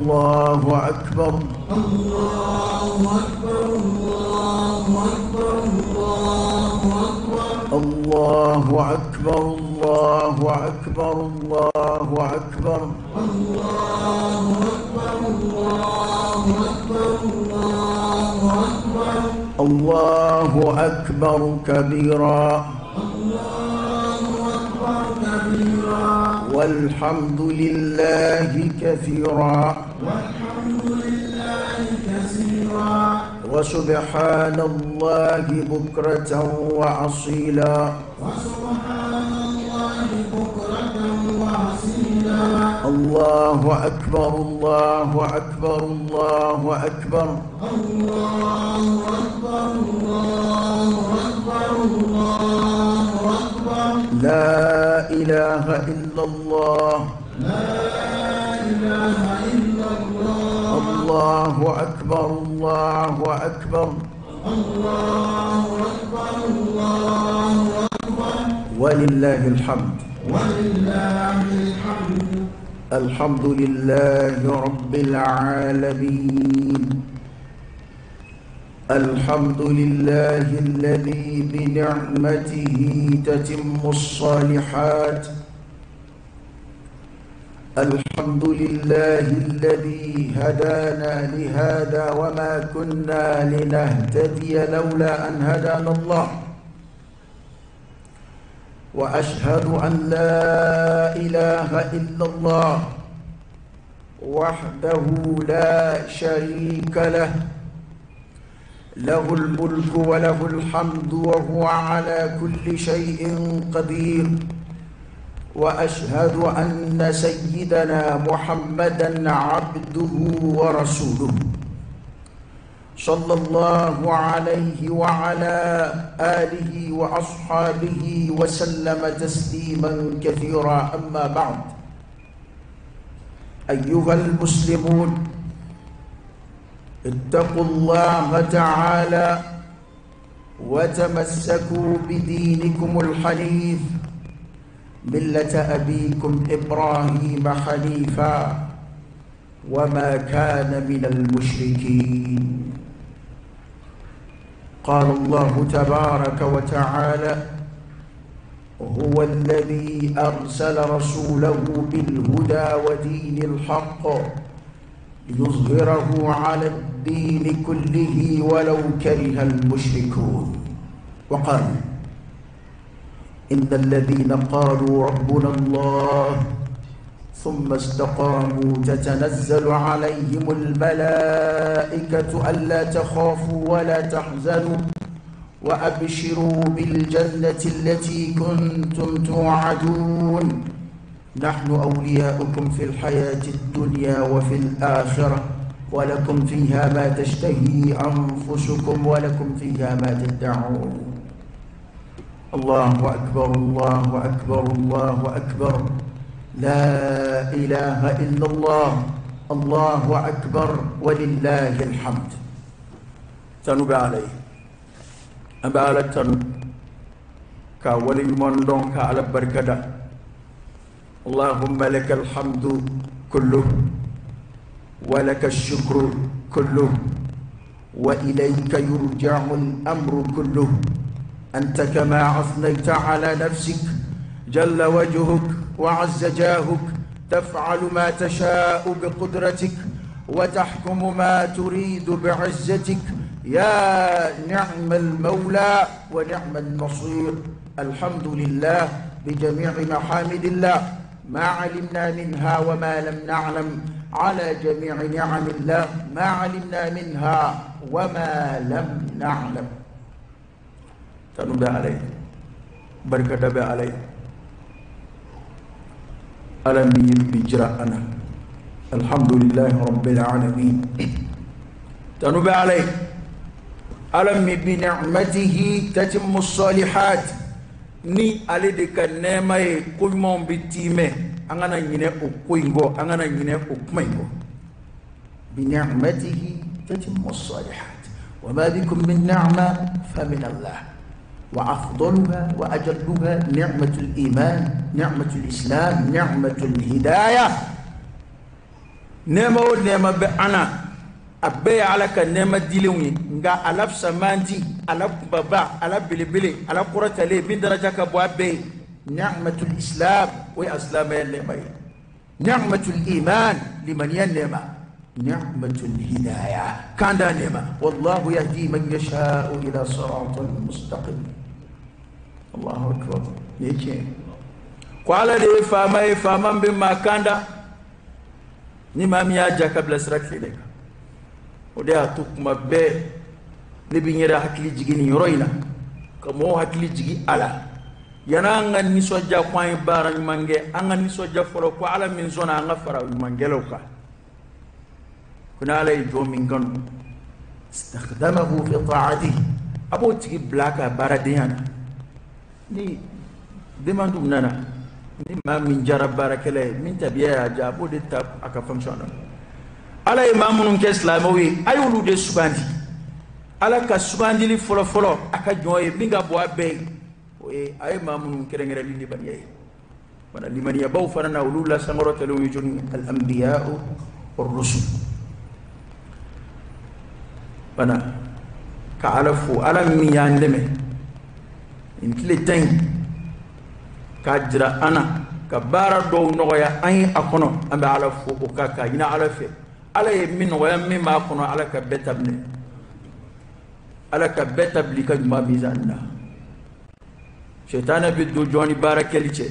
الله أكبر. الله أكبر. الله أكبر. الله أكبر. الله أكبر. الله أكبر. الله أكبر كبيرا. والحمد لله كثيرا. وسبحان الله بكرة وأصيلا. الله أكبر. الله أكبر. الله أكبر. لا إله إلا الله. الله أكبر. الله أكبر. ولله الحمد. الحمد لله رب العالمين. الحمد لله الذي بنعمته تتم الصالحات. الحمد لله الذي هدانا لهذا وما كنا لنهتدي لولا أن هدانا الله. وأشهد أن لا إله إلا الله وحده لا شريك له. له الملك وله الحمد وهو على كل شيء قدير. وأشهد أن سيدنا محمدًا عبده ورسوله صلى الله عليه وعلى آله وأصحابه وسلم تسليمًا كثيرا. أما بعد، أيها المسلمون، اتقوا الله تعالى وتمسكوا بدينكم الحنيف ملة أبيكم إبراهيم حنيفا وما كان من المشركين. قال الله تبارك وتعالى: هو الذي أرسل رسوله بالهدى ودين الحق ليظهره على الدين كله ولو كره المشركون. وقال: إن الذين قالوا ربنا الله ثم استقاموا تتنزل عليهم الملائكة ألا تخافوا ولا تحزنوا وأبشروا بالجنة التي كنتم توعدون. نحن أولياؤكم في الحياة الدنيا وفي الآخرة ولكم فيها ما تشتهي أنفسكم ولكم فيها ما تدعون. الله أكبر. الله أكبر. الله أكبر. لا إله إلا الله. الله أكبر ولله الحمد. تنوب عليه أبا على تنوب كولي مندون كعلى بركة. اللهم لك الحمد كله ولك الشكر كله وإليك يرجع الأمر كله. أنت كما أثنيت على نفسك جل وجهك وعز جاهك تفعل ما تشاء بقدرتك وتحكم ما تريد بعزتك. يا نعم المولى ونعم النصير. الحمد لله بجميع محامد الله، ما علمنا منها وما لم نعلم، على جميع نعم الله ما علمنا منها وما لم نعلم. تنبه عليه بركة به عليه ألم بجراءنا. الحمد لله رب العالمين. تنبه عليه ألم بنعمته تتم الصالحات. ni ale de ka nɛɛma ye ko ɲumanw bɛ tiimɛ an kana ɲinɛ o ko in kɔ, an kana ɲinɛ o kuma in kɔ. بنعمته تتم الصالحات وما بكم من نعمة فمن الله. وأفضلها وأجلها نعمة الإيمان، نعمة الإسلام، نعمة الهداية. nema o nema be ana abe ala ka nema dilewi nga alaf samandi ala baba ala bilibili ala quratale bin daraja ka bo abe ni'matul islam wa aslam nema ni'matul iman liman yanema ni'matul hidayah kanda nema wallahu yahdi man yasha'u ila siratal mustaqim Allahu akbar yake kwala de fama be makanda ni mami aja kabla sirat leka ode atu kuma be ne binyera hakili jigini yoroina kamo hakili jigi ala yana ngan ni soja kwai baran mange anga ni soja foro ko ala min zona anga fara mangelo ka kuna ala jo min kan istakhdamahu fi ta'atihi abo tigi blaka baradiyana ni demandu nana ni ma min jara barakale min tabiya ya jabo de tab aka fonctionne ala imamunun ke islamawi ayulu de subandi ala ka subandi li folo folo aka joye minga bo abe o e ay imamunun kerengere li libaniye wana limaniya baw farana ulula sangoro telu yujun al anbiya war rusul wana ka alafu ala mi yandeme in tletain kajira ana ka bara do nogoya ay akono ambe ala fu o kaka ina ala fe ala ye min nogoya min ma akono ala ka betabli ka juma bizanna shaytana bi do joni barakelice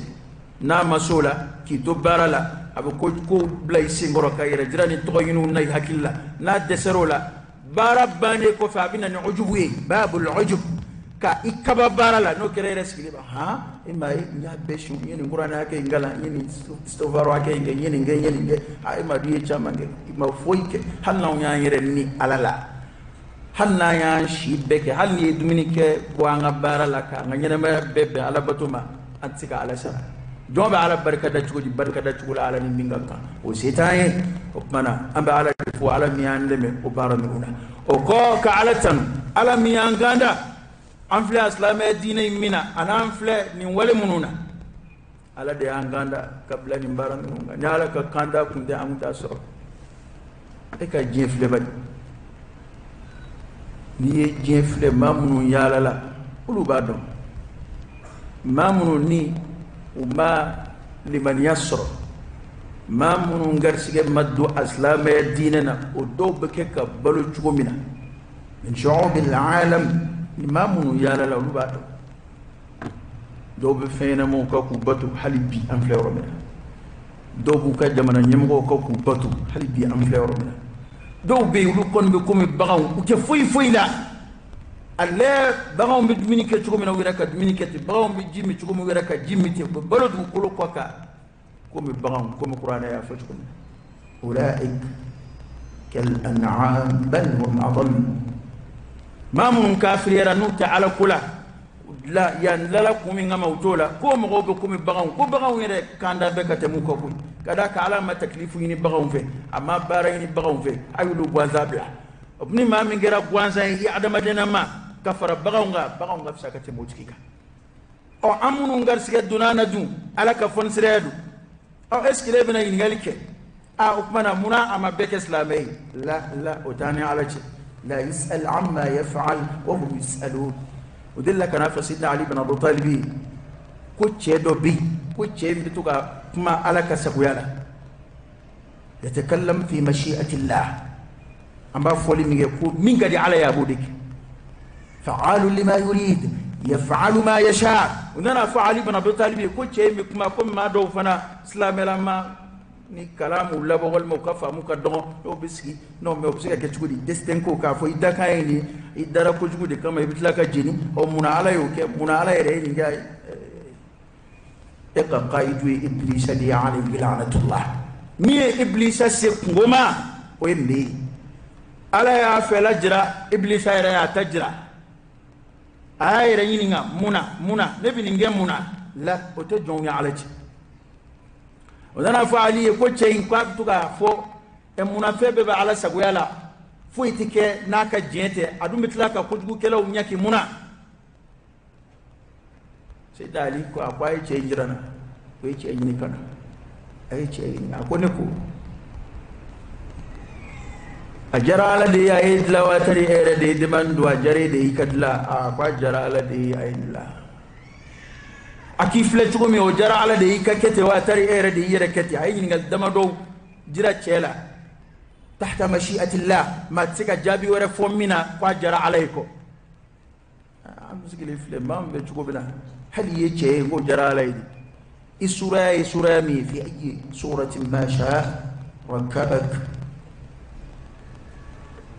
na masola ki to barala abu ko blay singoro ka yere jirani to yinu nay hakilla na deserola bara bane ko fa bina ni ujubu babul ujub ka ikaba barala no kere reskili ba ha imma nya beshu yeni qur'ana ke ngala yeni stovaro ke yeni ay ma duye chamange ma foyke hanna nya yere ni alala hanna ya shi beke hanni dominike ko anga barala ka ngene ma bebe ala batuma antika ala sara jombe ala barkada chugula ala ni mingaka o setaye o mana amba ala fu ala miyande me o baramuna o ko ka ala tan ala miyanganda anfle aslama dine mina ananfle ni wale mununa ala de anganda kabla ni baramuna nyala ka kanda kunde amuta so e ka jefle ba ni jefle mamunu yala la ulu bado mamunu ni وما لمن يسر ما من غرسك مدو اسلام ديننا ودوب كك بلو تشومنا من شعوب العالم ما من يالا لو بعد دوب فينا مو كوكو باتو حلبي ام فلورمنا دوب كا جمانا نيمغو كوكو باتو حلبي ام فلورمنا دوب بيولو كون بكم باغاو وكفوي فويلا alle bagam bi dominike chugo mina wira ka dominike ti bagam bi jimi chugo mi wira ka jimi ti balod ko ko ka ko mi bagam ko mi qur'ana ya fa chugo ulaik kal an'am bal hum adall ma mun kafir yara nu ta'ala kula la yan lala ko mi ngama utola ko mo go ko mi bagam ko bagam yere kanda be ka temu ko kada ka ala ma taklifu ni bagam fe amma bara ni bagam fe ayulu bwazabla obni ma mi ngera bwanza ya adama dena ma kafara bagawnga fisakate mojkika o amunu ngar siga dunana du ala ka fon siredu o eskile bena yingalike a ukmana muna ama bek islamay la utani ala ci la yasal amma yaf'al wa hum yasalun udillaka nafa sidna ali ibn abi talib ko cedo bi ko cembi tuka kuma ala ka sakuyala yatakallam fi mashi'ati allah amba foli min gadi ala ya budik فعال لما يريد يفعل ما يشاء وننا فعل ابن ابي طالب كل شيء ما كم ما دو فنا اسلام لما ni kalamu labo wal mukafa mukaddo no biski no me obsika ke chugudi destin ko ka fo idaka ni idara ko chugudi kama ibitla ka jini o muna ala yo ke muna ala ere ni ga eqa qaidu iblis li alayhi la'natullah ni iblis se ngoma o embe ala ya fela jira iblis ayra ya tajra ayra yininga muna ne bininge muna la o to jonya alaji ودنا فعلي يقول شيء قاب تقع فو المنا فبب على سقيلا فو يتك ناك جنته أدو مثلك كوجو كلا ونياكي منا سيدا علي كو أقوى شيء جرانا وي شيء نكنا أي شيء أكو نكو ajara ala de ya idla wa tari ere de demandu ajare de ikadla a kwa jara ala de ya idla akifle chugo mi o jara ala de ikakete wa tari ere de yere kete ay ngal damado jira chela tahta mashi'atillah ma tsika jabi wara fomina kwa jara alayko amsikile fle mam be chugo bina hali yeche go jara alaydi isura mi fi ayi suratin ma sha rakabak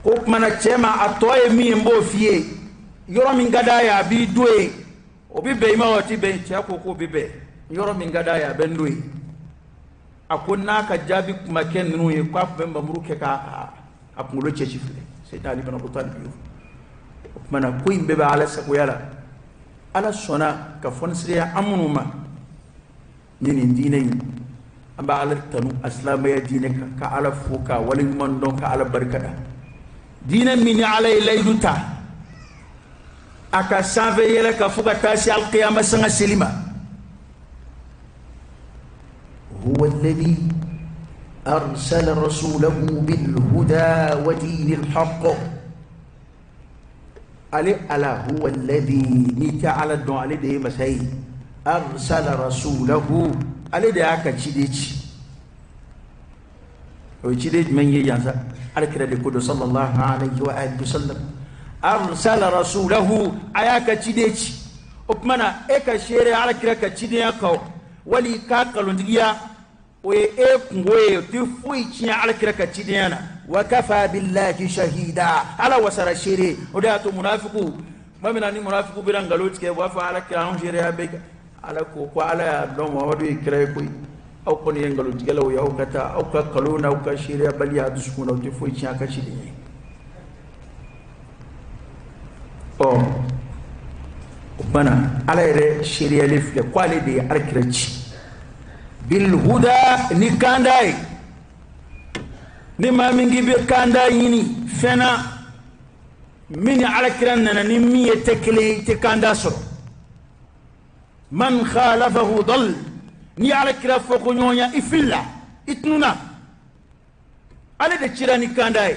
ko mana chema atoye mi mbo fie yoro min gada ya bi doe obi be ma wati be cha ko bi be yoro min gada ya ben doe akonna ka jabi kuma ken nu e kwa be mbamruke ka apungulo che chifle sai tali bana butal biyo mana ko imbe ba ala sa ko yala ala sona ka fonsriya amunuma nini dinai amba ala tanu aslama ya dinaka ka ala fuka walin man don ka ala barkada dina min alay layduta aka save yele ka fuka tasi al qiyamah sanga selima huwa alladhi arsala rasulahu bil huda wa dinil haqq ali ala huwa alladhi nita'ala don ali de masai arsala rasulahu ali de aka cideci o cideci men yi yansa alkira de kudu sallallahu alaihi wa alihi wasallam arsala rasulahu ayaka cideci ukmana eka shere alkira ka cideya ka wali ka kalundiya o e kungoye ti fui ciya alkira ka cideyana wa kafa billahi shahida ala wasara shere o da to munafiku mamina ni munafiku biran galoti ke wa fa alkira on shere abeka ala ko ala don wadu ikray ko aw kon yengalu digalaw yaw kata aw ka kaluna aw ka shiriya bal ya duskuna te foi ci aka ci dini o bana ala ere shiriya lif le kwale de alkiraci bil huda ni kandai ni ma mingi be kandai ni fena mini alkiran nana ni mi tekle te kandaso من خالفه ضل ني على كلا فوق نيونيا إفلا إتنونا على دشيراني كانداي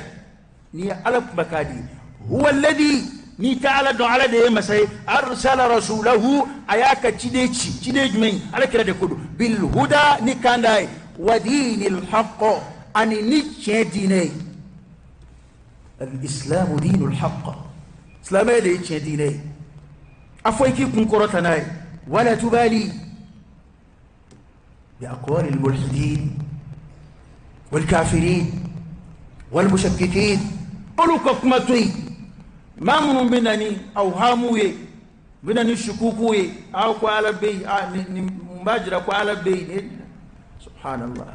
ني على مكادي هو الذي ني تعالى دو على ده مساي أرسل رسوله أياك تشيدج من على كلا دكودو بالهدى ني كانداي ودين الحق أني نيتشي ديني الإسلام دين الحق إسلام يدي ديني أفويكي كن كرتناي ولا تبالي بأقوال الملحدين والكافرين والمشككين أولوك كمتوي ما من بناني أو هاموي بناني شكوكوي أو قال بي مباجرة قال بي سبحان الله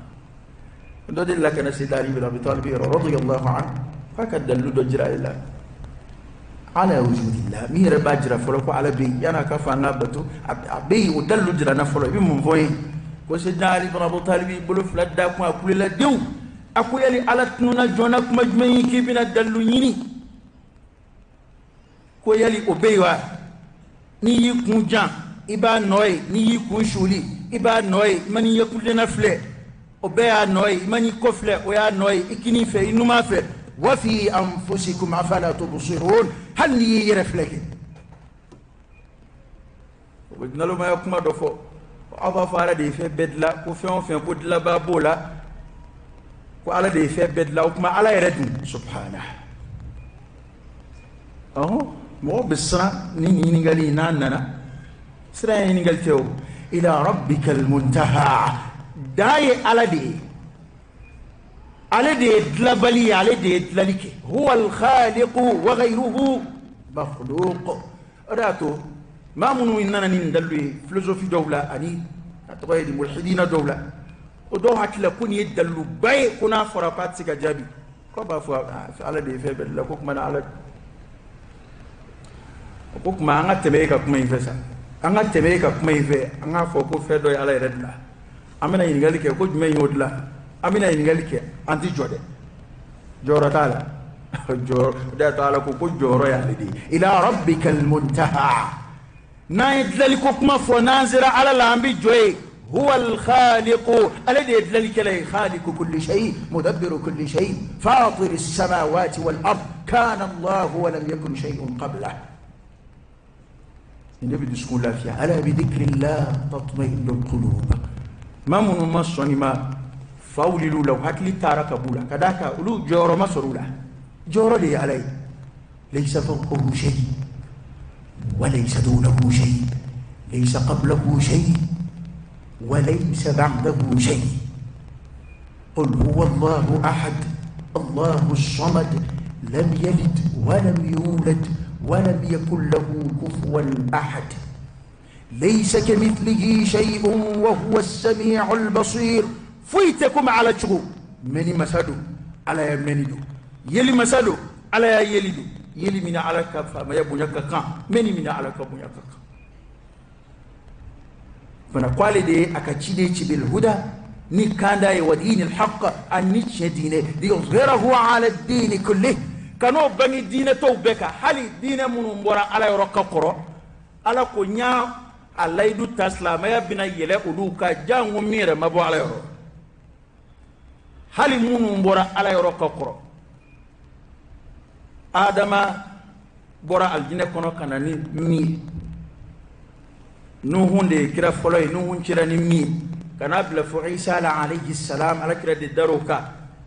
ندل لك نسيد علي بن أبي طالب رضي الله عنه فكد دلو دجرا الله على وجود الله مير باجرا فلوكو على بي يانا كفا نابتو بي ودلو جرا نفلو بي من فوي وسيدنا علي بن ابي طالب بلو فلدا كما كل لا ديو اكو يلي على تنونا جونك مجمعي كي بنا دلو نيني كو يلي اوبيوا ني يكون جان iba noy ni yikun shuli iba noy mani yakul nafle obeya noy mani kofle oya noy ikini fe inuma fe وفي أنفسكم أفلا تبصرون هل يرفلك وقلنا له ما يكون دفو أبا فارا دي في بدلا وفيون في بدلا بابولا وعلى دي في بدلا وكما على يرد سبحانه مو بالسرع نينيغالي ناننا سرع نينيغالتيو إلى ربك المنتهى داي على دي على دلبلي على دلك هو الخالق وغيره مخلوق راتو ما منو إننا ندلو فلسفي دولة أني أتغير ملحدين دولة ودو هتلا كون يدلو باي كنا فرقات سكا جابي كوبا على دي فيبل لكوك من على كوك ما أنا تبيك كما يفسا أنا تبيك كما يفسا أنا فوكو فدوي على ردلا أمنا ينقلك كوج ما يودلا amina ingalike anti jode joro tala joro da tala ko joro ya lidi ila rabbikal muntaha na yidlaliko kuma fo nanzira ala lambi joy هو الخالق الذي يدلك له خالق كل شيء مدبر كل شيء فاطر السماوات والأرض كان الله ولم يكن شيء قبله. النبي تسكن لا فيها ألا بذكر الله تطمئن القلوب. ما من مصني ما فاوللوا لو هكلي تارك بولا كذاك أولو جور مصرولا جور لي عليه ليس فوقه شيء وليس دونه شيء ليس قبله شيء وليس بعده شيء. قل هو الله أحد الله الصمد لم يلد ولم يولد ولم يكن له كفوا أحد ليس كمثله شيء وهو السميع البصير. فيتكم على تشغو مني مسادو على يمنيدو يلي مسادو على يليدو يلي من على كفا ما يبني كان مني من على كبني كان. فنقول دي أكتشيدي بالهدى نكاندا ودين الحق أن نشدينه ليظهره على الدين كله. كانوا بني دين توبك حالي دين منبرا على يرقى قرى على كونيا على يدو تسلم يا بنا يلا أدوكا جان ومير ما بو على يرو حالي منبرا على يرقى قرى. آدم برا الجنة كنا كناني مي نوحون دي كرا فلوي نوحون كراني مي كنابل فعيسى عليه السلام على كرا دي داروكا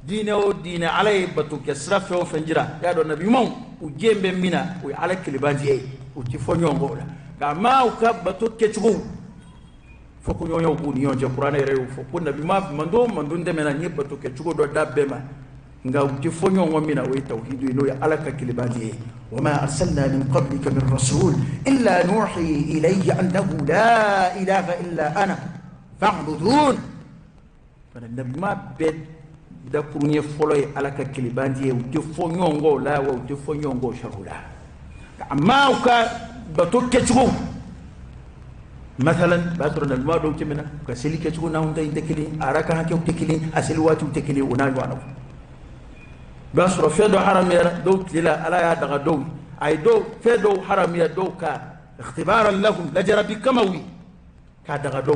دينا ودينا علي بتو كسرف وفنجرا يا دو نبي مو وجيم بمنا وعلى كلبانجي وتفونيون بولا كما وكب بتو كتشغو فكونيون يوبوني يونجا قران يريو فكون نبي ما مندون دمنا ني بتو كتشغو دو دابما nga utifonyo ngomina we tawhidu ino ya alaka kilibadi wama arsalna min qablika min rasul illa nuhi ilayhi annahu la ilaha illa ana fa'budun. fana nabi ma be da kurunye foloy alaka kilibadi utifonyo ngo la wa utifonyo ngo shahula amma ka batokke chugo مثلا باترنا المادو كمنا كسلك chugo na hunta intekili araka hake utekili asili watu utekili unanyo anafu باسرو فيدو حرامير دو تلا ألا يا دغ دو أي دو فيدو حرامير دو كا اختبارا لهم لجربي كموي كدغ دو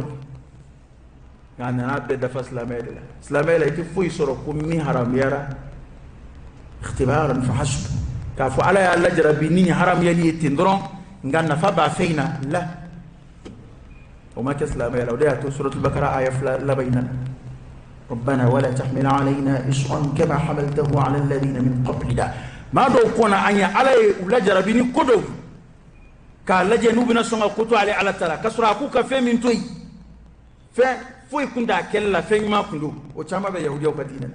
يعني أنا بدأ فسلامير سلامير يتفوي سرو كمي حرامير اختبارا فحسب كافو ألا يا لجربي نيني حرامير يتندرون نغانا فبع فينا لا وما كسلامير وديها سورة البقرة آية لا بيننا ربنا ولا تحمل علينا إصرا كما حملته على الذين من قبلنا ما دو كنا أني علي ولا جربيني كدو كلا جنوبنا سما كتو على ترى كسر أكوك في من توي فوي كندا كلا في ما كندو وشما بيهودي وبدينا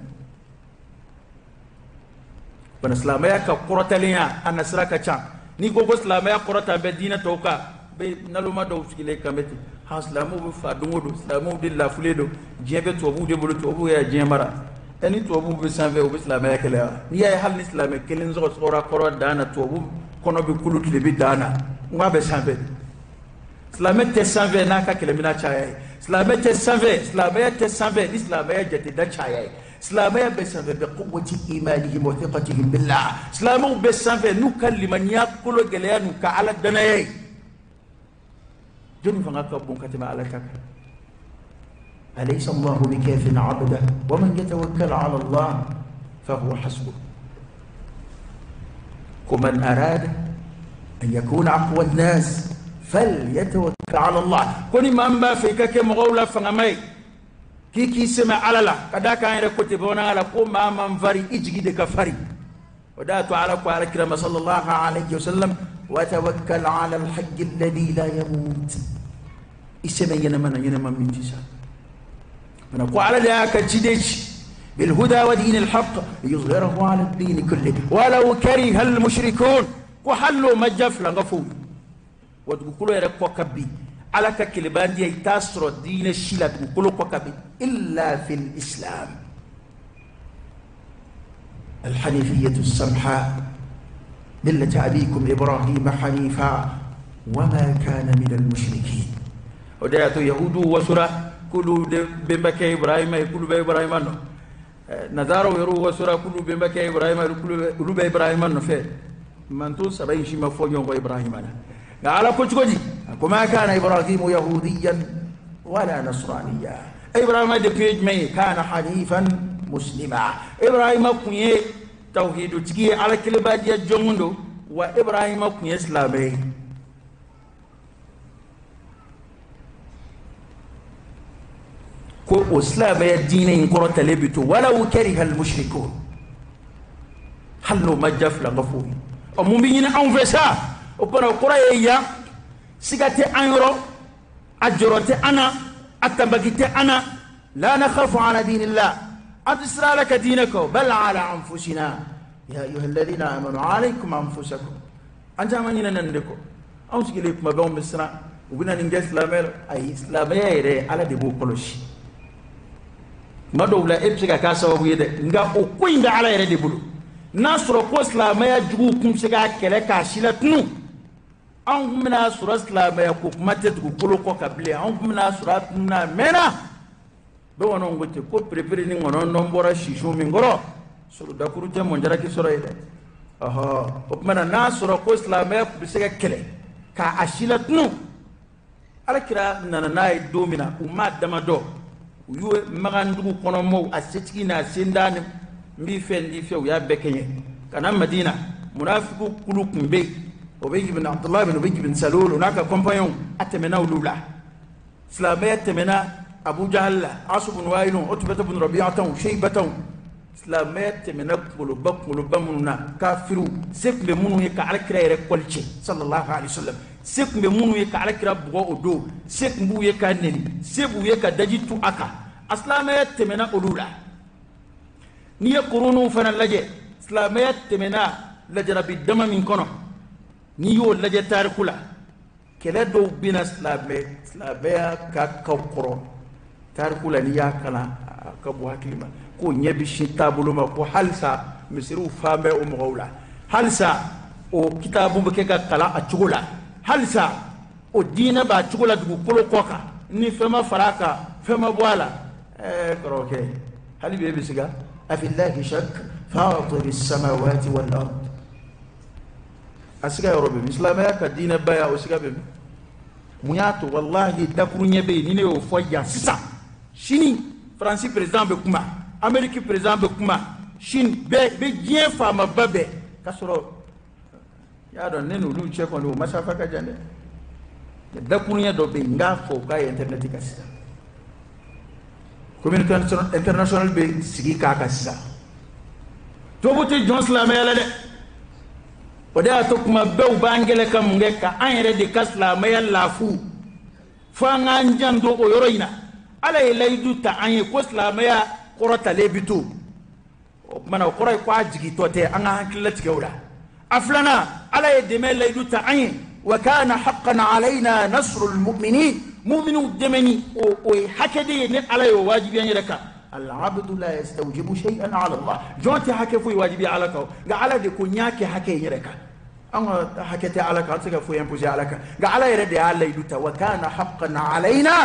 بنسلاميا كقرة ليا أنا سرك كشام نيجو سلاميا قرة بدينا توكا نلوما دو سكيلي كمتي haslamu bu fa dungodo islamu de la fuledo jebe to bu de bolo to bu ya jemara eni to bu be sanve o islam ya kala ni ya hal islam kelen zo sora koro dana to bu kono be kulut le bi dana ngwa be sanve islam te sanve na ka kele mina chaya islam te sanve islam ya jete da chaya islam ya be sanve be quwwati imanihim wa thiqatihim billah islamu be sanve nukalliman yaqulo gele ya nu ka ala danaye جن فنقبون كتما على كك أليس الله بكاف عبده ومن يتوكل على الله فهو حسبه. ومن أراد أن يكون أقوى الناس فليتوكل على الله. كوني ما في كك مغولة فنمي كي سمع على لا كذا كان يكتبون على قوم من فري إجد كفري وداتوا على كرم صلى الله عليه وسلم وتوكل على الحي الذي لا يموت. اسمع ينما من جسا من أقوى على ذاك الجديش بالهدى ودين الحق ليظهره على الدين كله ولو كره المشركون وحلوا مجف لغفور وتقولوا يا رب كبي على كلبان دي تاسر الدين الشيلة تقولوا كبي إلا في الإسلام الحنيفية السمحاء ملة أبيكم إبراهيم حنيفا وما كان من المشركين. ودياتو يهود وسورة كلوا بمبكى إبراهيم كلوا بإبراهيم أنه نذارو يرو وسورة كلوا بمبكى إبراهيم كلوا بإبراهيم أنه فيه من تو سبعين شيء مفوجون بإبراهيم أنا على كل شيء وما كان إبراهيم يهوديا ولا نصرانيا إبراهيم دكيج كان حنيفا مسلما إبراهيم كوني توحيد تجي على كل بادية جموندو وإبراهيم كوني إسلامي كو إسلام الدين إن كرت لبتو ولو كره المشركون حلو ما جف لغفور ومبين أنفسا وكنا قرية سيغتي أنيرو أجروتي أنا أتبقيتي أنا لا نخاف على دين الله أتسرى لك دينك بل على أنفسنا يا أيها الذين آمنوا عليكم أنفسكم أنت أمانينا نندكم أو سيغليكم بهم بسرى وبنا ننجز إسلامي أي إسلامي يري على دبو قلوش ما دولا إبسك كاسا ويدا نغا أقوين على يري دبو نصر قوة إسلامي جوكم سيغا كلك عشيلتنو أنكم من سورة إسلامي كوكما تتكو كلوكو كبلي أنكم من سورة منا بوانا نغوتي كو بريبري نغونا نمبورا شيشو منغورو سورة داكورو جمع جرا كي سورة إيدا وكمنا نصر قوة إسلامي بسيغا كلي كعشيلتنو على كرا نانا دومنا وما دمدو ويو مغاندو كونومو أستيكينا سندان مبي فين دي فيو يا بكيني كان مدينة منافقو كلو كمبي وبيجي بن عبد الله بن أبي بن سلول هناك كومبانيون أتمنى ولولا إسلامية أتمنى أبو جهل عاصم بن وائل عتبة بن ربيعة شيبة إسلامية أتمنى قلوب مننا كافرو سيف بمنو يكعلى كرا كولشي صلى الله عليه وسلم سيف بمنو يكعلى كرا بغو أدو سيف بو يكانني سيف بو يكادجي تو أكا إسلامية أتمنى ولولا نيا كورونو فنا لجي إسلامية أتمنى لجرا بالدم من كونه نيو لجي تاركولا كلا دو بنا سلابيا كاكاوكرو تاركولا نيا كلا كبوها كلمة كو نيبشي تابلو ما كو حالسا مسيرو فامي ومغولا حالسا او كتابو بكيكا كلا أتشغولا حالسا او دينا با أتشغولا دو كولو كوكا ني فما فراكا فما بوالا كروكي هل بيبي سيغا أفي الله شك فاطر السماوات والأرض أسيغا يا ربي إسلامي كدين بايا وسيغا بيبي مياتو والله دكروني بي نينيو فويا سيسا شيني فرنسي بريزان بكما أمريكي بريزان بكما شين بي جين فاما بابي كسرو يا دون نينو لو تشيكو نو مسافا كجاندي دكروني دو بي نغا فوكا انترنت كاسيسا communication international be sigi kaka sisa to bote John Islamé yala de o de atokuma bew bangele kam ngeka ayre de kaslamé yalla fu fa nganjando o yoroyina ala laydu ta anye ko Islamé ya qorata lebitu mana qoray ko ajigi tote anga hankilati gawda aflana ala yedeme laydu ta anye wa kana haqqan alaina nasrul mu'minin مؤمنو دمني او حكدي ني على واجب يعني لك العبد لا يستوجب شيئا على الله جوتي حكي في واجبي على كو على دي كنياكي حكي يرك اما حكيتي على كو تسك في ينبوزي على كو على يرد على يدتا وكان حقا علينا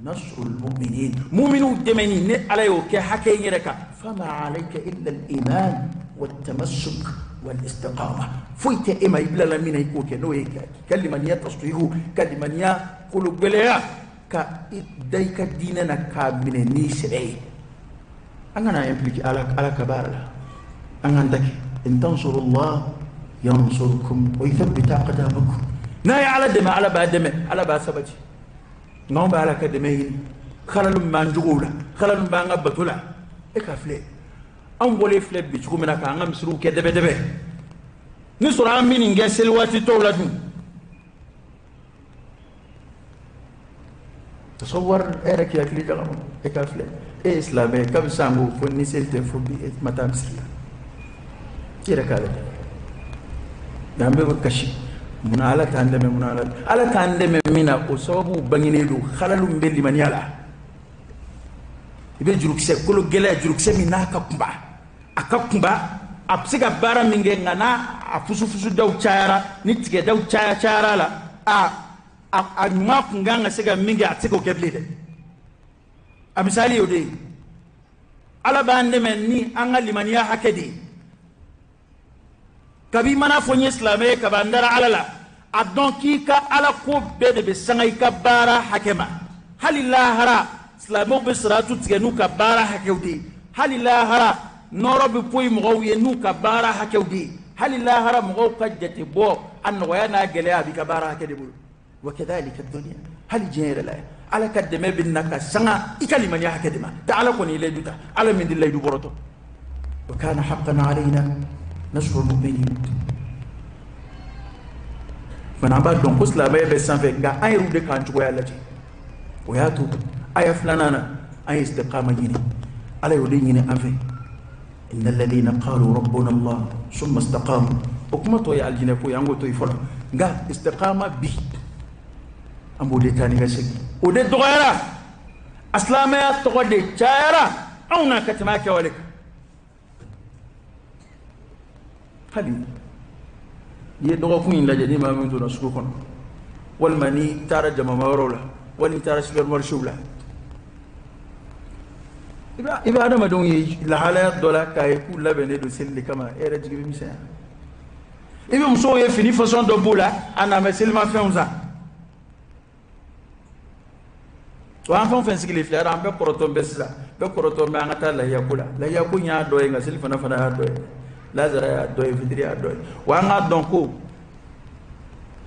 نصر المؤمنين مؤمنو دمني ني على كي حكي يرك فما عليك الا الايمان والتمسك والاستقامة فويت إما يبلا لمن يكون كنوي كلمة نيا تصويه كلمة نيا قلوب بليا كدايك ديننا كامل نيسري أنا يملك على كبارلا أنا عندك إن تنصروا الله ينصركم ويثبت أقدامكم ناي على دم على بعد دم على بعد سبتي نوم على كدمين خلل ما نجولا خلل ما نبتولا إكافلي an wole fleb bi chugo mena ka anga misru ke debe debe ni sura min nge selwati to la dun تصور ايرك يا كلي جام اكافله اسلامي كم سانغو فني سلت فبي متام سلا كيرا كاله دامبه كشي منالا تاندمه منالا على تاندمه منا وسبب بغينيدو خلالو مبلي من يالا ibe jurukse kolo gele jurukse mina kakumba akakumba apsiga bara minge ngana afusu daw chara nitige daw chara la a nyuma kunganga siga minge atiko keblede amisali yode ala bande men ni anga limaniya hakedi kabi mana fonye islamé kabandara ala la adon ki ka ala ko bede be sangay ka bara hakema lahara islamo be siratu tige nu ka baara hakewde hali lahara noro be poy mo ye nu ka baara hakewde hali lahara mo ka jati bo an waya na gele abi ka baara hakede bulu wa kadhalika ad-dunya hali jere la ala kademe binaka sanga ikalima ya hakedema ta'ala koni le duta ala min dilay du boroto wa kana haqqan alaina nasrul mu'minin man aba don ko sla be sanfe nga ay rude kan ci ko yalla ci o ya tu ay flanana ay istiqama yini ala yo yini afi innal ladina qalu rabbuna allah thumma istaqamu okuma to ya aljina ko yango to ifolo nga istiqama bi ambo de tani ga segi o de doyara aslama ya to de chayara auna katama ke walik hadi ye dogo kun yin laje ni ma min to na suko kono wal mani tara jama mawrola wal tara super marshula iba adama don yi la hala dola kay ku labene do selli kama era jigibe mi sa ibe muso ye fini façon de boula ana me selma fenza wa fon fen sigili fi ara ambe koroton besla be koroton me ngata la yakula la yakunya do nga selfa na fana do lazara ya doy fidri ya doy wa nga donko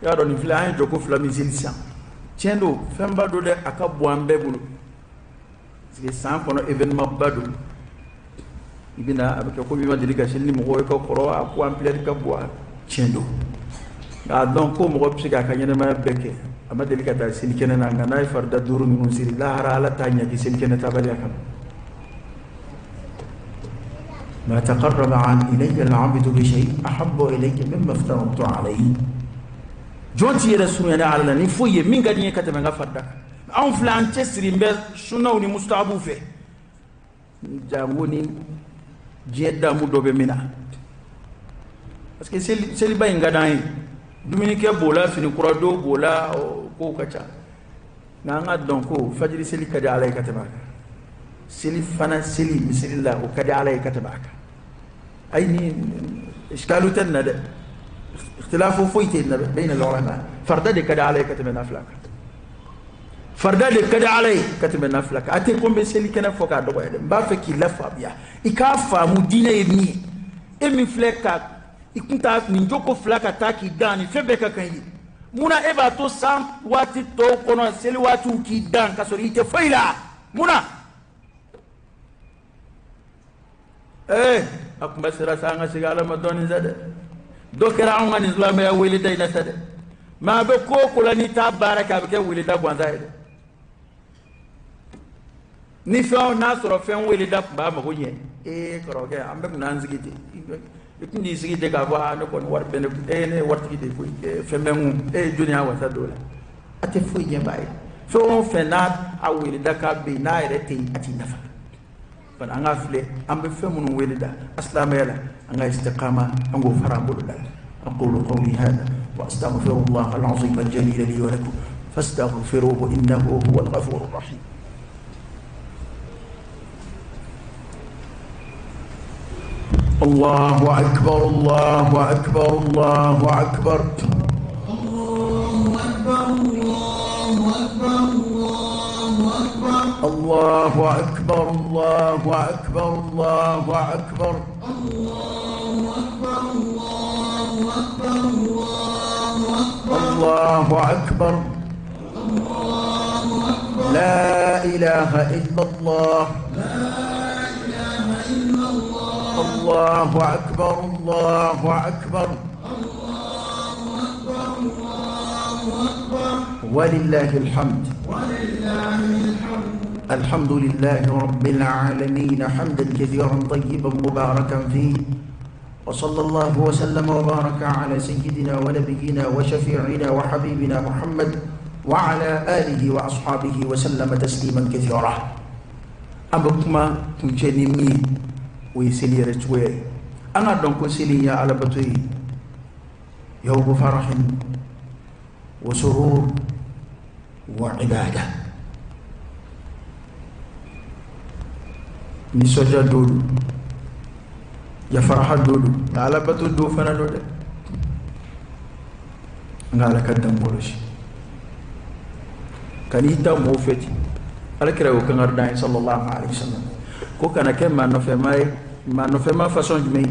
ya do ni fila en joko fila misilisa tiendo femba do de akabo ambe bulu c'est sans kono événement badu ibina abaka ko bi madiri ka shelni mo ko koro ko ampler ka boa tiendo ga donko mo ko psiga ka nyene ma beke amadeli ka ta silikene na ngana farda duru min siri la hara ala tanya ki silikene tabali akam ما تقرب عن إلي العبد بشيء أحب إلي مما افترضت عليه جونتي رسول الله على نفوي من قد يكتب من غفردك أو فلان تسري بس شنوني مستعبو فيه جابوني جيدا مدوب منا parce que c'est li bay ngadaay Dominique bola fini kurado bola ko kacha nga donc fajiri seli kadi alay katabaka seli fana seli bismillah o kadi alay katabaka ayni iskalu tanada اختلاف فويتين بين العلماء فردا كدا علي كتب نافلك فردا كدا علي كتب نافلك اتيكم بسلي كنا فوكا دو با فكي لفا بيا اكافا مدينه يبني امي فلكا ikunta ni njoko flaka taki dani febeka kanyi muna eba to sam wati to kono seli watu ki dan kasori ite faila muna akuma sira sanga sigala madoni zade dokera on ngani islam ya wili day na sade ma be ko kula ni ta baraka be ke wili da gwanza ede ni fa na soro fe wili da ba ma ko yen koro ke ambe nan zigiti ikindi zigiti ka ba no kon war ben ne warti de ko fe mengu dunya wa sadola ate fu yen bay so fe na a wili da ka be na rete ati nafa ban anga fle ambe fe mun wili da aslama yala anga istiqama ango farambulu da أقول قولي هذا وأستغفر الله العظيم الجليل لي ولكم فاستغفروه إنه هو الغفور الرحيم الله أكبر الله أكبر الله أكبر الله أكبر الله أكبر الله أكبر الله أكبر لا إله إلا الله الله أكبر الله أكبر ولله الحمد الحمد لله رب العالمين حمدا كثيرا طيبا مباركا فيه وصلى الله وسلم وبارك على سيدنا ونبينا وشفيعنا وحبيبنا محمد وعلى آله وأصحابه وسلم تسليما كثيرا أبكما تنجنمي ويسلي رجوي أنا دونك سلي على بطي يوم فرح وسرور وعبادة نسجد دول يا فرح دولو على بتو دو فنا دول على كدم بولش kanita mo feti alakira ko kangarda sallallahu alaihi wasallam ko kana ke man no fe ma façon jumai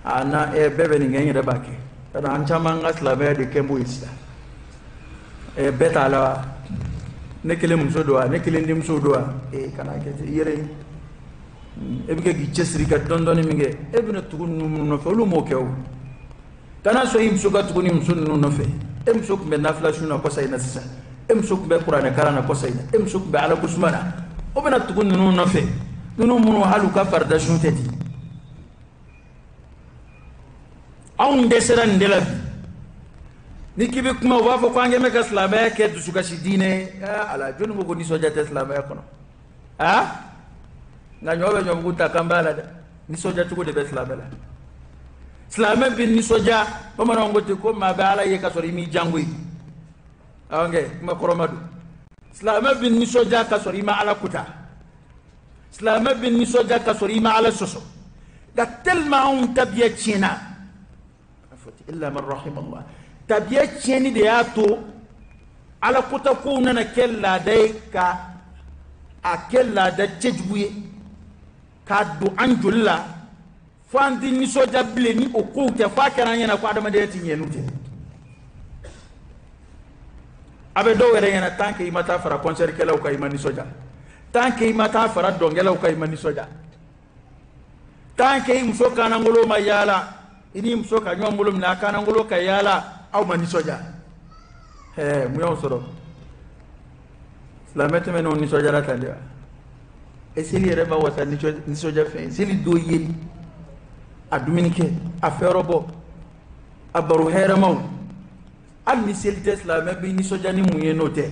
ana e bebe ni ngeni da bake kada an chama ngasla be de kembo ista e beta la ne kele mso doa ne kele ndim so doa e kana ke yere e bi ke gichesri ka dondoni minge e bi na tugun no fe lu mo kew kana so yim so ga tugun yim so no fe e mso ko be nafla shuna ko sayna sisa e mso ko be qur'ana karana ko sayna e mso ko be ala kusmana o be na tugun no fe nunu munu halu ka farda shunteti aun desera ndela ni kibe kuma wafo kwange meka islamaya ke dusuka shidine ala jonu mo ni soja te islamaya kono na nyobe nyom guta kambala ni soja tuko de islamala islamay bin ni soja o mana ngote ko ma bala ye kasori mi jangui awange ma koromadu islamay bin ni soja kasori ma ala kuta islamay bin ni soja kasori ma ala soso da telma on tabiya china إلا من رحم الله تبيت شيني دياتو على كتكون كلا ديك أكلا دتجوي كادو أنجلا فاندي نسو جبلني أكوت فاكرا ينا قادة مدينة ينوتي أبدو ورينا تانك إمتا فرا كونسر كلا وكا إيماني سوجا تانك إمتا فرا دونجلا وكا إيماني سوجا تانك إمسو كان نغلو ما يالا ini msoka nywa mbulu mnakana ngulo kayala au manisoja muyo soro slamete meno ni soja la tandia esili reba wasa ni soja fe esili doye a dominike a ferobo a baru heramaw al misel teslame bi ni soja ni muye note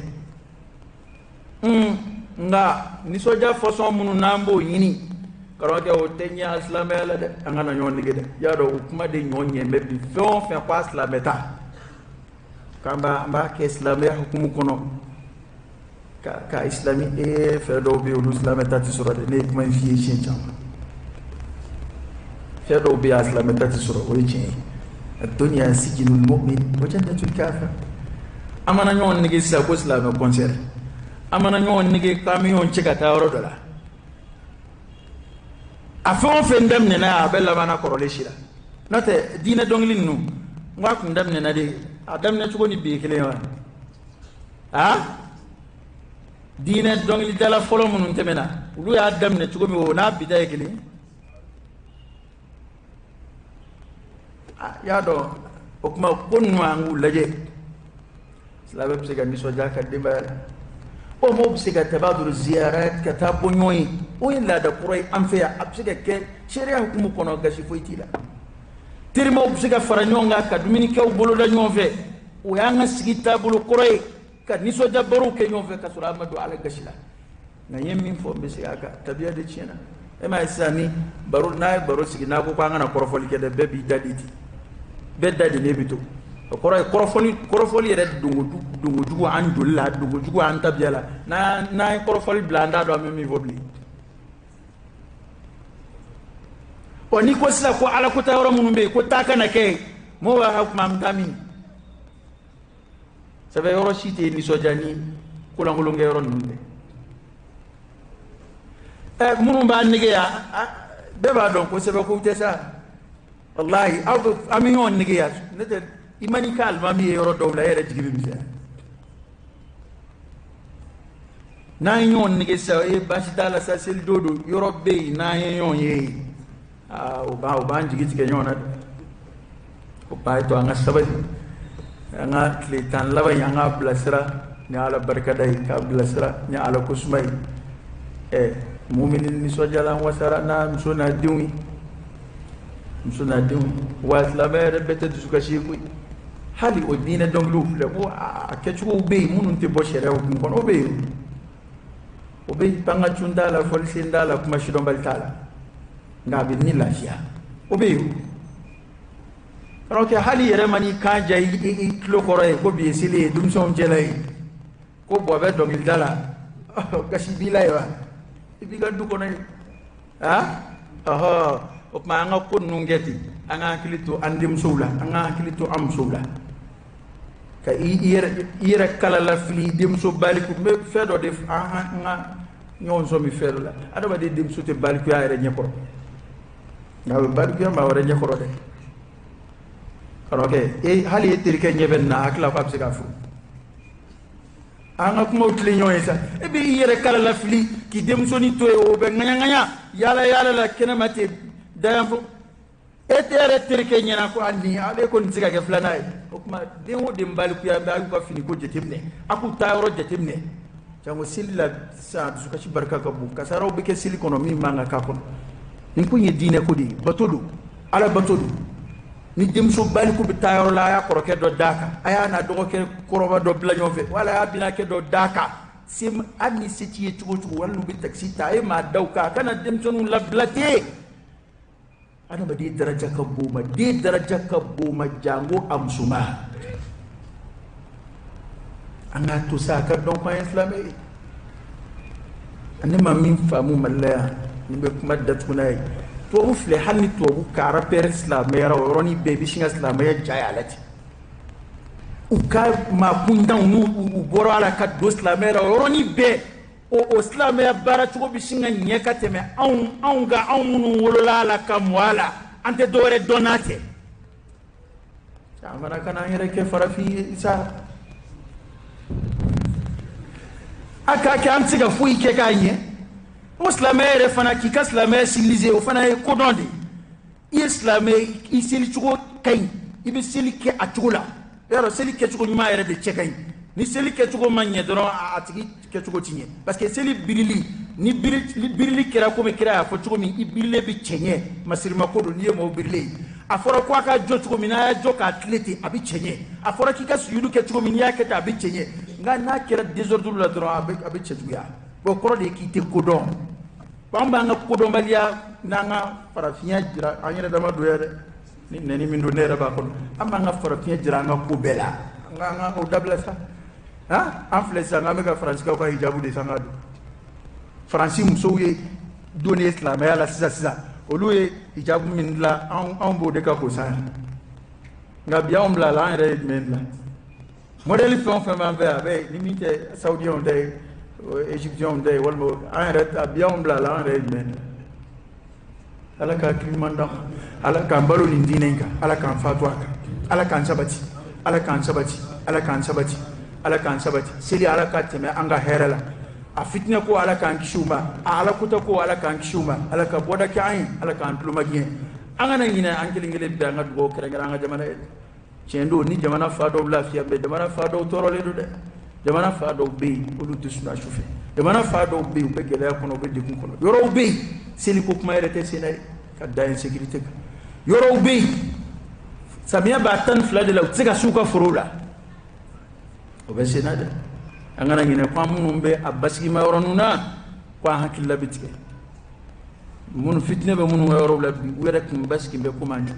nga ni soja façon munu nambo yini karoke o tenya islamé la de angana ñon ligé de yado kuma de ñonye mebbi fon fait pas islameta kamba mba ke islamé hukumu kono ka islami e fe do be o islameta ti sura de ne kuma fi ci cham fe do be islameta ti sura o ci الدنيا سجن المؤمن وجنة الكافر amana ñon nigi sa ko islamé concert amana ñon nigi camion ci ka tawro dola afon fendem ne na bella bana korole shira note dina donglin nu ngwa ku ndam ne na de adam ne chugo ni be kele wa dina dongli dala folo mun temena lu ya adam ne chugo mi wo na bidaye kele ya do okuma konnu angu laje slabe psika ni soja ka dimba o mo psika tabadul ziyarat ka tabonyoy o illa da kurai an fiya psika ke sharia hukumu kono gashi foitila tirmo psika faranyonga ka dominike o bolo da nyonfe o yanga sigita bolo kurai ka ni soja baru ke nyonfe ka sura amadu ala gashila na yemmin fo psika ka tabiya de china e ma isani baru na baru sigina ko kwanga na korofoli ke de bebi daditi bedda de nebito koray korofoli red dungu jugo an dulla dungu jugo an tabiala na korofoli blanda do mi vobli oni ko sila ko ala ko tawra munumbe ko takana ke mo wa hukma mtami sabe yoro shite ni sojani kula ngolo ngero nunde munumba nige ya beba don ko sebe ko tesa wallahi ami on nige ya nete imani kalma mi yoro dowla yere jigibi mi na yon nige sa e bashi dala sa sel dodo yoro be na yon ye o ba jigi ke yona o pa to anga sabati anga kletan laba yanga blasra ni ala barka dai ka blasra ni ala kusmai mu'minin ni sojala wasara na msona diwi msona diwi wa islamere bete dusuka shikui hali o dina donglu le ko akechu be munun te bo shere o kon o be panga chunda la folsinda la kuma shido baltala ngabi ni lafiya o be roke hali yere mani kanja i klo koroy ko bi sile dum son jelay ko bo be dongil dala gashi bilay wa ibiga du ko nay o ma nga ko nu ngeti anga kilito andim soula anga kilito am soula ka ira kala la fili demso baliku me fedo def nga ñon so mi fedo la adama de demso te baliku ya ñekoro ngaw baliku ma wara ñekoro de okay e hali etirike ñeben na akla ko absika fu anga kuma utli ñoy sa e bi ira kala la fili ki demso ni toy o be nganya yala la kenamate dayam fu etere tirike ñena ko andi ale ko ntiga ke flanay okuma de wo de mbal ku ya ba ko fini ko jetimne aku tawro jetimne jango silla sa su ka ci barka ka bu ka saraw be ke sili kono mi manga ka ko ni ko ñe dine ko di batodu ala batodu ni dem so bal ku bi tawro la ya ko ke do daka aya na do ke koroba do blaño fe wala ya bina ke do daka sim adni siti ci ko wallu bi taxi tay ma dawka kana dem sonu lablate ana ba di daraja ka boma jango amsuma anga to sa ka don ko islamé anima min famu mallaya ni be kuma datuna to ufle hanni to bu kara per islamé ra roni be bi shinga islamé jayalati uka ma pundan nu boro ala ka do islamé ra roni be o islam ya bara tugo bishinga nyeka teme aunga munu wolola la kamwala ante dore donate amana kana yere ke farafi isa aka ke amtiga fuyi ke kanye islam ere fana ki ka islam civilisé o fana ko donde islam isili tugo kay ibi sili ke atugula yaro sili ke tugo nyuma ere de chekay ni seli ke tugo manye doro atigi ke tugo tinye parce que seli birili ni birili kera ko me kera fo tugo mi ibille bi chenye masirima ko do ni mo birili afora ko aka jo tugo mi na jo ka atlete abi chenye afora ki ka suyulu ke tugo mi ya ke ta abi chenye nga na kera désordre la doro abi chetuya bo koro de ki te kodon bamba nga kodon balia na nga farafia jira anyere dama do yere ni neni min do nera ba ko amma nga farafia jira nga ko bela nga o dabla sa en flèche nga me ka France ka hijabu de sangado France muso ye donné islam ya la sisa olu ye hijabu min la en bo de ka ko sa nga biya on la la re men la modèle fait man be avec limite saoudien de égyptien de walmo en re biya on la re men ala ka kimanda ala ka balo ni dinenka ala ka fatwa ala ka sabati ala kan sabati sili ala ka teme anga herala a fitna ko ala kan kishuma ala kuta ko ala kan kishuma ala ka boda kain ala kan plumagien anga na ngina angilingile be anga go kere anga jamana chendo ni jamana fado lafiya be jamana fado torole do de jamana fado be ulu tusna shufe jamana fado be be gele kono be dikun kono yoro be sili ko kuma rete senay ka da insécurité yoro be samia batan flade la tsika suka furula obese nada angana ngine kwa munumbe abaski ma woronuna kwa hakilla bitike mun fitne be mun woro la bi wera kum baski be ko manju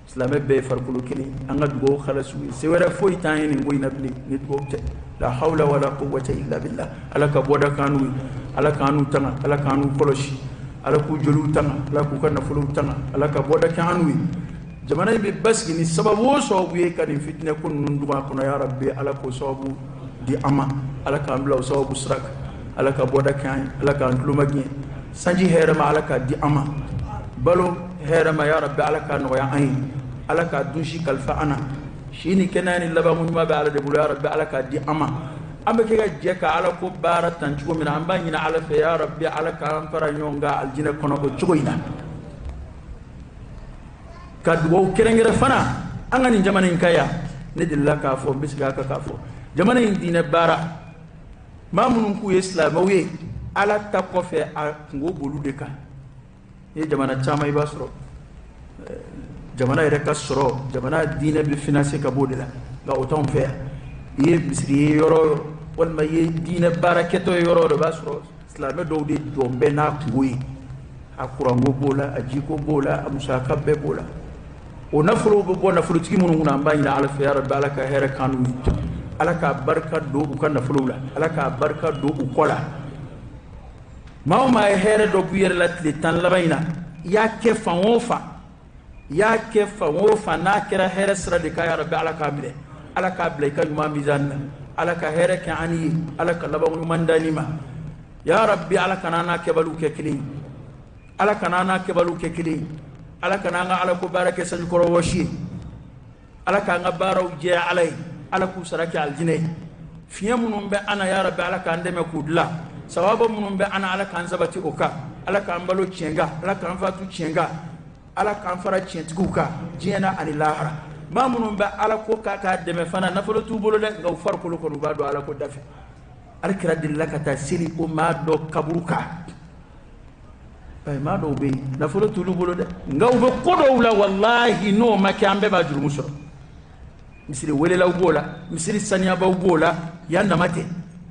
islamé be farkulu kini anga dugo khalasu se wera foy tayni ngoy nabni nit go te la hawla wala quwwata illa billah alaka boda kanu tanga alaka kanu koloshi alaku jolu tanga alaku kana fulu tanga alaka boda kanu jamana be baski ni sababu so buye kan fitne kun nunduma kono ya rabbi ala ko sababu di ama ala ka ambla sababu srak ala ka boda kan ala ka lumagi sanji herama ala ka di ama balo herama ya rabbi ala ka no ya ayin ala ka dushi kalfa ana shini kenani laba mun ma ba ala de bulu ya rabbi ala ka di ama ambe ke ga je ka ala ko baratan chugo mina amba nyina ala fe ya rabbi ala ka ampara nyonga aljina kono ko chugoina kadwo kerengere fana angani jamana inkaya ne dilla ka fo bisga ka fo jamana indine bara mamunun ku islamawe ala ta ko fe a ngo bolu de ka e jamana chama ibasro jamana ire ka soro jamana dine bi financer ka bodela ga autant faire e misri yoro wal ma ye dine baraketo yoro do basro islamé do de do bena kuyi akura ngo bola ajiko bola amusaka be bola o nafulu bo nafulu tigi munu na mbani na ala ya rabbi ala ka hera kanu ala ka barka do u kan nafulu la ala ka barka do u kola ma hera do buyere la tan labaina ya ke fa wofa na kera hera sra de ka ya rabbi ala ka mire ala ka blayka yuma mizanna ala ka here ka ani ala ka labangu mandanima ya rabbi ala kanana kebalu ke kilin ala kanana kebalu ke kilin ala kananga ala ko barake san ko washi ala ka nga baraw je alay ala ku saraki aljine fiye munum be ana ya rabbi ala ka ndeme kudla sawaba munum be ana ala kan zabati oka ala ka mbalo cienga ala ka fatu cienga ala ka fara cientikuka jiena ani lahara ma munum be ala ko ka deme fana nafolo tubolo le ngaw far ko ko bado ala ko dafe ala kira dillaka ta sili ko ma do kaburuka ay ma do be nafolo tubolo de ngaw be ko do la wallahi no makambe ba juru musoro misiri welela ubola misiri sanya ba ubola yanda mate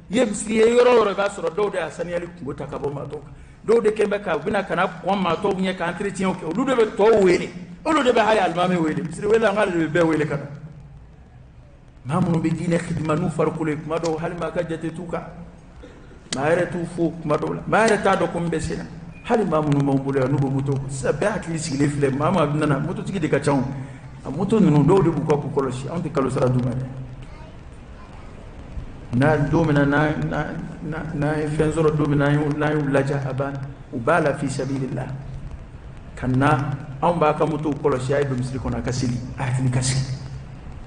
ye misiri yoro ba soro do de sanya li ngota ka bo ma to do de kembe ka bina kana ko ma to nye ka entretien ko lu de be to wele o lu de be haya almame wele misiri wela ngal de be wele kana mamu be dine khidma nu farqule ma do hal ma ka jate tuka ma yare tu fu ma do ma yare ta do ko mbe sina hal mamu nu mambule nu bo muto sabah ki sigile file mama binana muto tigi de ka chaw amuto nunu do de buko ko koloshi on te kalo sara duma na domina na fenzoro domina na laja aban ubala fi sabilillah kanna on ba ka muto koloshi ay dum siri kona kasili ahli kasili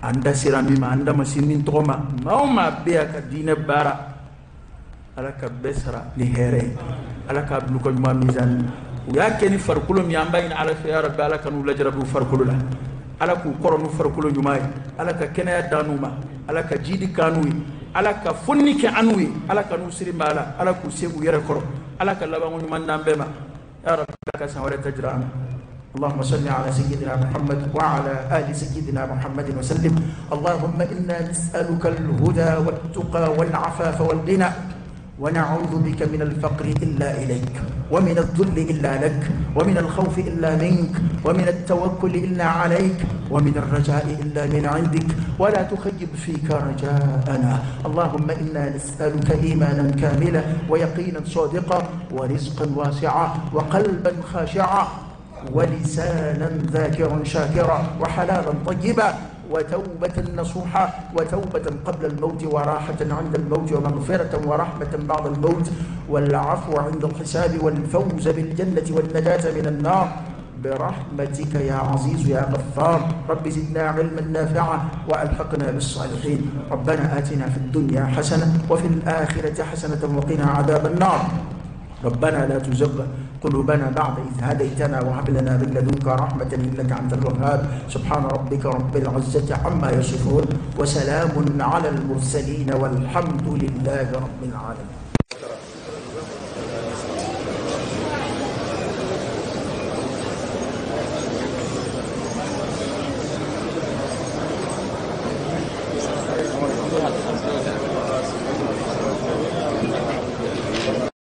anda sirami ma anda masinin toma mauma be ka dine bara ala ka besra li here ala ka blu ko ma mizan ya keni farkulo mi ambayna ala ya rabbi ala kanu lajrabu farkulo la ala ku koronu farkulo nyumay ala ka kene danuma ala ka jidi kanui ala ka fonni ke anui ala ka nusiri mala ala ku segu yere koro ala ka labangu nyuman nambema ya rabbi ka sawara tajrana اللهم صل على سيدنا محمد وعلى آل سيدنا محمد وسلم اللهم إنا نسألك الهدى والتقى والعفاف والغنى ونعوذ بك من الفقر إلا إليك ومن الذل إلا لك ومن الخوف إلا منك ومن التوكل إلا عليك ومن الرجاء إلا من عندك ولا تخيب فيك رجاءنا اللهم إنا نسألك إيمانا كاملا ويقينا صادقا ورزقا واسعا وقلبا خاشعا ولسانا ذاكرا شاكرا وحلالا طيبا وتوبة نصوحة وتوبة قبل الموت وراحة عند الموت ومغفرة ورحمة بعد الموت والعفو عند الحساب والفوز بالجنة والنجاة من النار برحمتك يا عزيز يا غفار رب زدنا علما نافعا وألحقنا بالصالحين ربنا آتنا في الدنيا حسنة وفي الآخرة حسنة وقنا عذاب النار ربنا لا تزغ قلوبنا بعد إذ هديتنا وهب لنا من لدنك رحمة إنك أنت الوهاب سبحان ربك رب العزة عما يصفون وسلام على المرسلين والحمد لله رب العالمين.